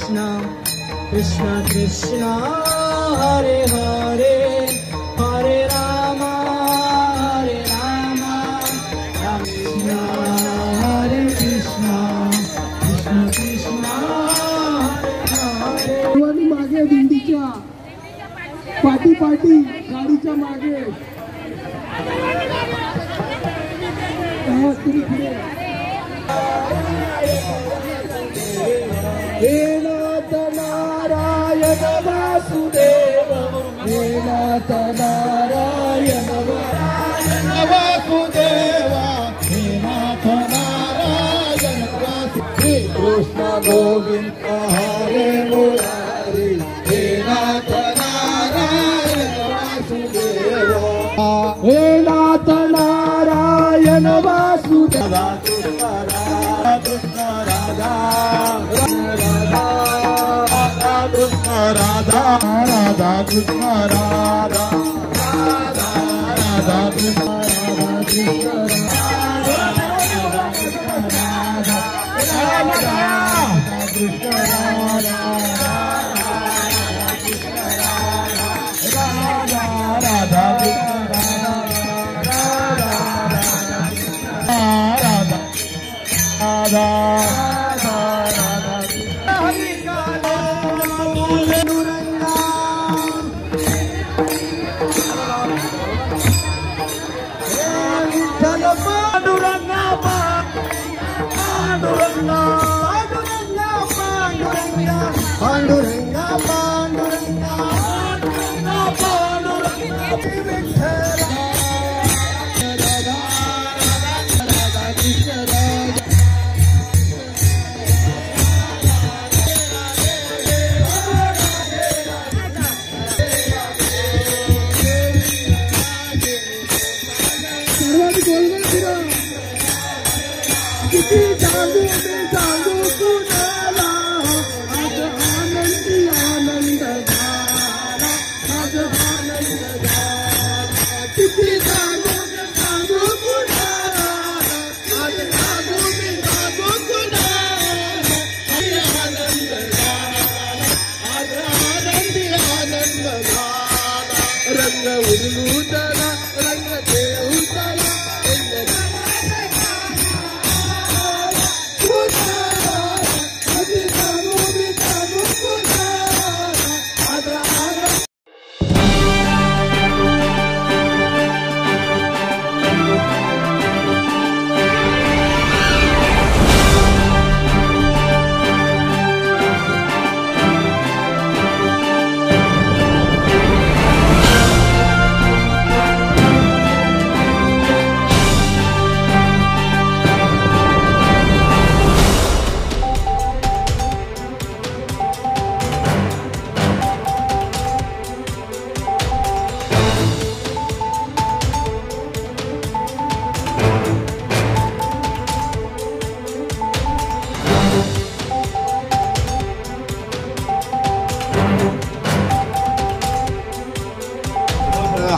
कृष्ण कृष्ण कृष्ण हरे हरे हरे राम राम कृष्ण हरे कृष्ण कृष्ण कृष्ण हरे हरे। मागे दिंडीच्या पाटी पाटी गाडीच्या मागे हे नाथ नारायण वासुदेव हे नाथ नारायण वासुदेव हे नाथ नारायण श्री कृष्ण गोविंद हरे मुरारी हे नाथ नारायण वासुदेव हे नाथ नारायण वासुदेव कृष्ण राधा राधा राधा कृष्ण राधा राधा कृष्ण राधा कृष्ण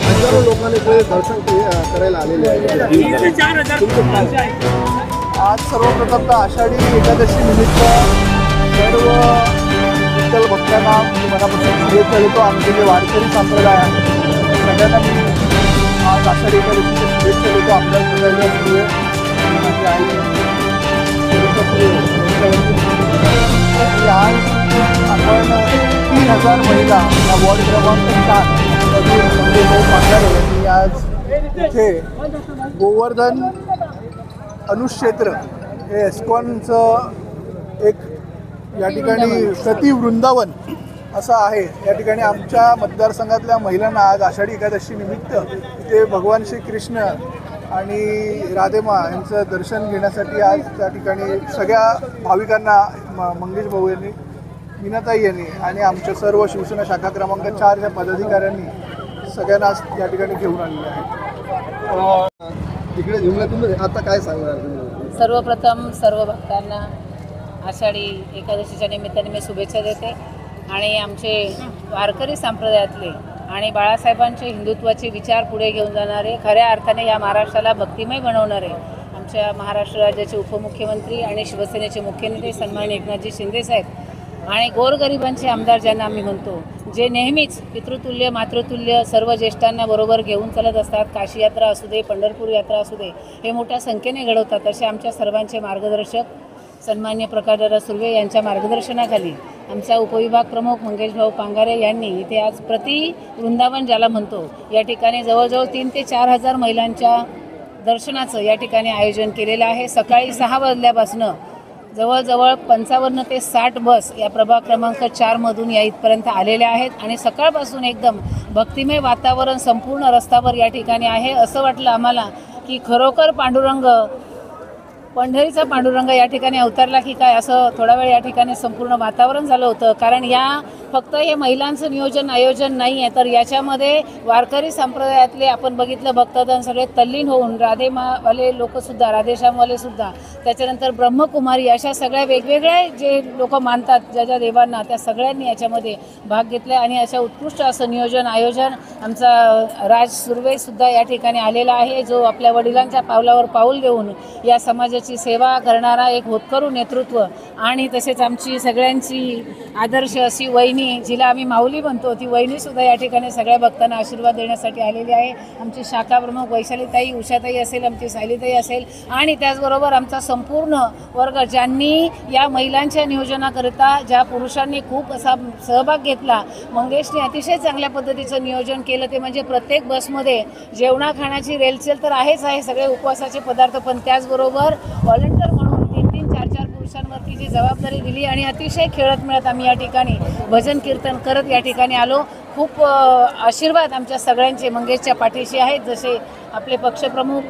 हजारों लोकांनी दर्शन करायला आलेले आहेत। आज सर्वप्रथम आषाढी एकादशी निमित्त सर्व विठ्ठल भक्तांना मनापासून शुभेच्छा देतो। आमचे जे वारकरी संप्रदाय आहे सगळ्यांना मी आज आषाढी एकादशीच्या शुभेच्छा देतो। आपल्या सगळ्यांना सुरू माझी आई आज आपण 3000 महिला या वॉर्ड क्रमांक 7 यांनी आज इथे गोवर्धन अनुक्षेत्र हे एस्कॉनचं एक या ठिकाणी सती वृंदावन असं आहे। या ठिकाणी आमच्या मतदारसंघातल्या महिलांना आज आषाढी एकादशी निमित्त इथे भगवान श्रीकृष्ण आणि राधेमा यांचं दर्शन घेण्यासाठी आज त्या ठिकाणी सगळ्या भाविकांना मंगेश भाऊ यांनी मीनाताई यांनी आणि आमच्या सर्व शिवसेना शाखा क्रमांक 4 च्या पदाधिकाऱ्यांनी सगळ्यांना या ठिकाणी घेऊन आलेले आहेत। तिकडे तुम्ही आता काय सांगणार? सर्वप्रथम सर्व भक्तांना आषाढी एकादशीच्या निमित्ताने मी शुभेच्छा देते आणि आमचे वारकरी संप्रदायातले आणि बाळासाहेबांचे हिंदुत्वाचे विचार पुढे घेऊन जाणारे खऱ्या अर्थाने या महाराष्ट्राला भक्तिमय बनवणारे आमच्या महाराष्ट्र राज्याचे उपमुख्यमंत्री आणि शिवसेनेचे मुख्य नेते सन्माननीय एकनाथजी शिंदे साहेब आणि गोरगरिबांचे आमदार ज्यांना आम्ही म्हणतो, जे नेहमीच पितृतुल्य मातृतुल्य सर्व ज्येष्ठांना बरोबर घेऊन चालत असतात. काशी यात्रा असू दे, पंढरपूर यात्रा असू दे, हे मोठ्या संख्येने घडवतात. असे आमच्या सर्वांचे मार्गदर्शक सन्मान्य प्रकाशदादा सुर्वे यांच्या मार्गदर्शनाखाली आमचा उपविभाग प्रमुख मंगेशभाऊ पांगारे यांनी इथे आज प्रति वृंदावन ज्याला म्हणतो या ठिकाणी जवळजवळ 3 ते 4 हजार महिलांच्या दर्शनाचं या ठिकाणी आयोजन केलेलं आहे. सकाळी 6 वाजल्यापासनं जवळजवळ 55 ते 60 बस या प्रभाग क्रमांक 4 मधून या इथपर्यंत आलेल्या आहेत आणि सकाळपासून एकदम भक्तिमय वातावरण संपूर्ण रस्त्यावर या ठिकाणी आहे. असं वाटलं आम्हाला की खरोखर पांडुरंग, पंढरीचा पांडुरंग या ठिकाणी अवतरला की काय, असं थोडा वेळ या ठिकाणी संपूर्ण वातावरण झालं होतं. कारण या फक्त हे महिलांचं नियोजन आयोजन नाही आहे, तर याच्यामध्ये वारकरी संप्रदायातले आपण बघितलं भक्तजन सगळे तल्लीन होऊन राधेमावाले लोकसुद्धा, राधेश्यामवाले सुद्धा, त्याच्यानंतर ब्रह्मकुमारी, अशा सगळ्या वेगवेगळ्या जे लोक मानतात ज्या ज्या देवांना, त्या सगळ्यांनी याच्यामध्ये भाग घेतला आणि अशा उत्कृष्ट असं नियोजन आयोजन आमचा राज सुर्वेसुद्धा या ठिकाणी आलेला आहे, जो आपल्या वडिलांच्या पावलावर पाऊल देऊन या समाजाची सेवा करणारा एक होतकरू नेतृत्व. आणि तसेच आमची सगळ्यांची आदर्श अशी वहिनी, जिला आम्ही माऊली म्हणतो, ती वहिनीसुद्धा या ठिकाणी सगळ्या भक्तांना आशीर्वाद देण्यासाठी आलेली आहे. आमची शाखा प्रमुख वैशालीताई, उषाताई असेल, आमची सायलीताई असेल आणि त्याचबरोबर आमचा संपूर्ण वर्ग, ज्यांनी या महिलांच्या नियोजनाकरिता, ज्या पुरुषांनी खूप असा सहभाग घेतला. मंगेशने अतिशय चांगल्या पद्धतीचं नियोजन केलं, ते म्हणजे प्रत्येक बसमध्ये जेवणा खाण्याची रेलचेल तर आहेच आहे, सगळे उपवासाचे पदार्थ, पण त्याचबरोबर व्हॉलंटियर म्हणून 3-3, 4-4 पुरुषांवरती जी जबाबदारी दिली आणि अतिशय खेळत मिळत आम्ही या ठिकाणी भजन कीर्तन करत या ठिकाणी आलो. खूप आशीर्वाद आमच्या सगळ्यांचे मंगेशच्या पाठीशी आहेत. जसे आपले पक्षप्रमुख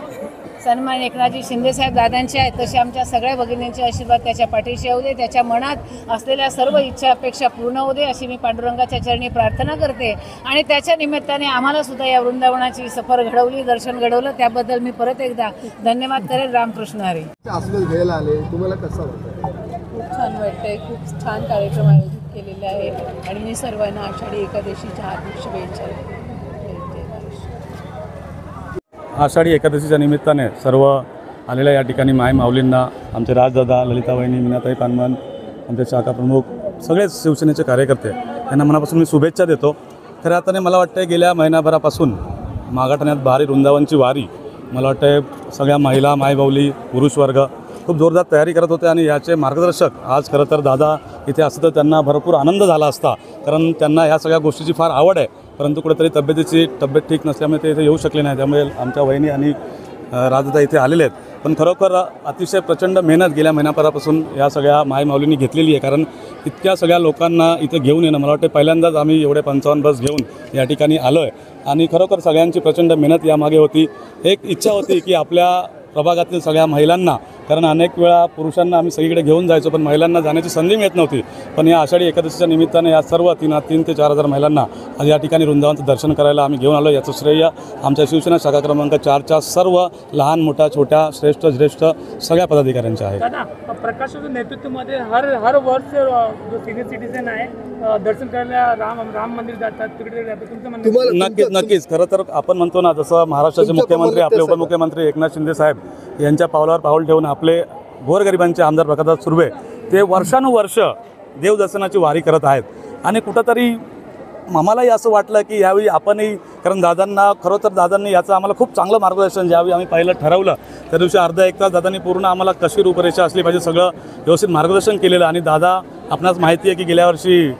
सन्मान एकनाथजी शिंदेसाहेब दादांचे आहेत, तसे आमच्या सगळ्या भगिनींचे आशीर्वाद त्याच्या पाठीशी येऊ दे. त्याच्या मनात असलेल्या सर्व इच्छा अपेक्षा पूर्ण होऊ दे, अशी मी पांडुरंगाच्या चरणी प्रार्थना करते. आणि त्याच्या निमित्ताने आम्हाला सुद्धा या वृंदावनाची सफर घडवली, दर्शन घडवलं, त्याबद्दल मी परत एकदा धन्यवाद करेन. रामकृष्ण हरी. घ्यायला आले, तुम्हाला कसं वाटतं? खूप छान वाटतंय. खूप छान कार्यक्रम आयोजित केलेले आहे आणि मी सर्वांना आषाढी एकादशीच्या हार्दिक शुभेच्छा देते. आषाढी एकादशीच्या निमित्ताने सर्व आलेल्या या ठिकाणी माय माऊलींना, आमचे राजदादा, ललितावहिनी, मीनाताई पानवन, आमचे शाखा प्रमुख, सगळेच शिवसेनेचे कार्यकर्ते यांना मनापासून मी शुभेच्छा देतो. खऱ्या अर्थाने मला वाटतं गेल्या महिनाभरापासून मागाठाण्यात भारी वृंदावनची वारी, मला वाटतं सगळ्या महिला, मायबाऊली, पुरुष वर्ग खूप जोरदार तयारी करत होते आणि याचे मार्गदर्शक आज खरं तर दादा इथे असतं तर त्यांना भरपूर आनंद झाला असता, कारण त्यांना ह्या सगळ्या गोष्टीची फार आवड आहे. परंतु कुठेतरी तब्येत ठीक नसल्यामुळे ते इथे येऊ शकले नाही, त्यामुळे आमच्या वहिनी आणि राजदादा इथे आलेले आहेत. पण खरोखर अतिशय प्रचंड मेहनत गेल्या महिन्याभरापासून या सगळ्या माय माऊलींनी घेतलेली आहे, कारण इतक्या सगळ्या लोकांना इथे घेऊन येणं, मला वाटतं पहिल्यांदाच आम्ही एवढे 55 बस घेऊन या ठिकाणी आलो आहे. आणि खरोखर सगळ्यांची प्रचंड मेहनत यामागे होती. एक इच्छा होती की आपल्या प्रभागातील सगळ्या महिलांना, कारण अनेक वेळा पुरुषांना आम्ही सगळीकडे घेऊन जायचो पण महिलांना जाण्याची संधी मिळत नव्हती, पण या आषाढी एकादशीच्या निमित्ताने या सर्व 3 ते 4 हजार महिलांना आज या ठिकाणी वृंदावनचं दर्शन करायला आम्ही घेऊन आलो. याचं श्रेय आमच्या शिवसेना शाखा क्रमांक 4च्या सर्व लहान मोठ्या छोट्या श्रेष्ठ ज्येष्ठ सगळ्या पदाधिकाऱ्यांचे आहे. दादा, प्रकाशाच्या नेतृत्वामध्ये हर वर्ष जो सिनियर सिटीजन आहे दर्शन करायला राम मंदिर जातात, तिकडे जातात, तुमचं म्हणणं? नक्कीच. खरं तर आपण म्हणतो ना, जसं महाराष्ट्राचे मुख्यमंत्री, आपले उपमुख्यमंत्री एकनाथ शिंदे साहेब यांच्या पावलावर पाऊल ठेवून आपले गोरगरिबांचे आमदार प्रकाशदादा सुर्वे ते वर्षानुवर्ष देवदर्शनाची वारी करत आहेत. आणि कुठंतरी आम्हालाही असं वाटलं की यावेळी आपणही, कारण दादांनी याचं आम्हाला खूप चांगलं मार्गदर्शन, ज्यावेळी आम्ही पहिलं ठरवलं त्या दिवशी अर्धा एक तास दादांनी पूर्ण आम्हाला कशी रूपरेषा असली पाहिजे सगळं व्यवस्थित मार्गदर्शन केलेलं. आणि दादा, आपणास माहिती आहे की गेल्या वर्षी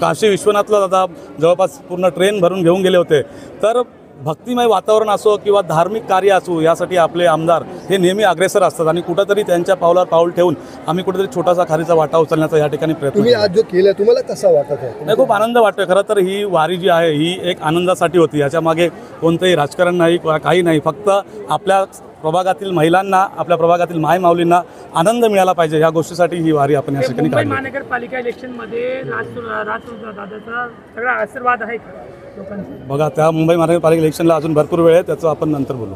काशी विश्वनाथला दादा जवळपास पूर्ण ट्रेन भरून घेऊन गेले होते. तर भक्तिमय वातावरण असो किंवा धार्मिक कार्य असो, यासाठी आपले आमदार हे नेहमी अग्रेसर असतात आणि कुठंतरी त्यांच्या पावलावर पाऊल ठेवून आम्ही कुठेतरी छोटासा खारीचा वाटा उचलण्याचा या ठिकाणी प्रयत्न तुम्ही आज जो केला, तुम्हाला कसा वाटत आहे? नाही, खूप आनंद वाटतोय. खरं तर ही वारी जी आहे ही एक आनंदासाठी होती, याच्यामागे कोणतंही राजकारण नाही, काही नाही. फक्त आपल्या प्रभागातील महिलांना, आपल्या प्रभागातील माय माऊलींना आनंद मिळाला पाहिजे, या गोष्टीसाठी ही वारी आपण या ठिकाणी मुंबई काढली. महानगरपालिका इलेक्शनमध्ये दादाचा सगळा आशीर्वाद आहे लोकांचा. बघा, त्या मुंबई महानगरपालिका इलेक्शनला अजून भरपूर वेळ आहे, त्याचं आपण नंतर बोलू.